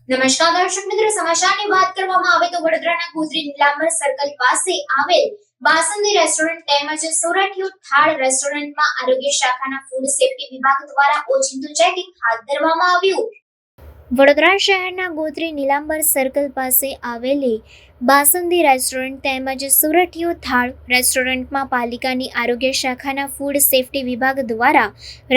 નમસ્કાર દર્શક મિત્રો, સમાચારની વાત કરવામાં આવે તો વડોદરાના ગોત્રી નીલાંબર સર્કલ પાસે આવેલ બાસંદી રેસ્ટોરન્ટ તેમજ સુરત યુથ થાળ રેસ્ટોરન્ટમાં આરોગ્ય શાખાના ફૂડ સેફ્ટી વિભાગ દ્વારા ઓચિંતું ચેકિંગ હાથ ધરવામાં આવ્યું। વડોદરા શહેરના ગોત્રી નીલાંબર સર્કલ પાસે આવેલી બાસંદી રેસ્ટોરન્ટ તેમજ સુરત યુથ થાળ રેસ્ટોરન્ટમાં પાલિકાની આરોગ્ય શાખાના ફૂડ સેફ્ટી વિભાગ દ્વારા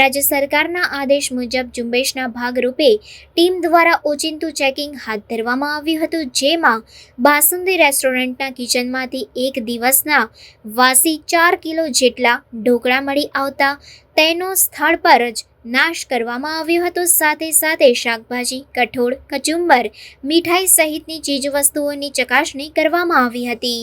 રાજ્ય સરકારના આદેશ મુજબ ઝુંબેશના ભાગરૂપે ટીમ દ્વારા ઓચિંતું ચેકિંગ હાથ ધરવામાં આવ્યું હતું, જેમાં બાસંદી રેસ્ટોરન્ટના કિચનમાંથી એક દિવસના વાસી 4 કિલો જેટલા ઢોકળા મળી આવતા તેનો સ્થળ પર જ નાશ કરવામાં આવ્યો હતો। સાથે સાથે શાકભાજી, કઠોળ, કચુંબર, મીઠાઈ સહિતની ચીજવસ્તુઓની ચકાસણી કરવામાં આવી હતી।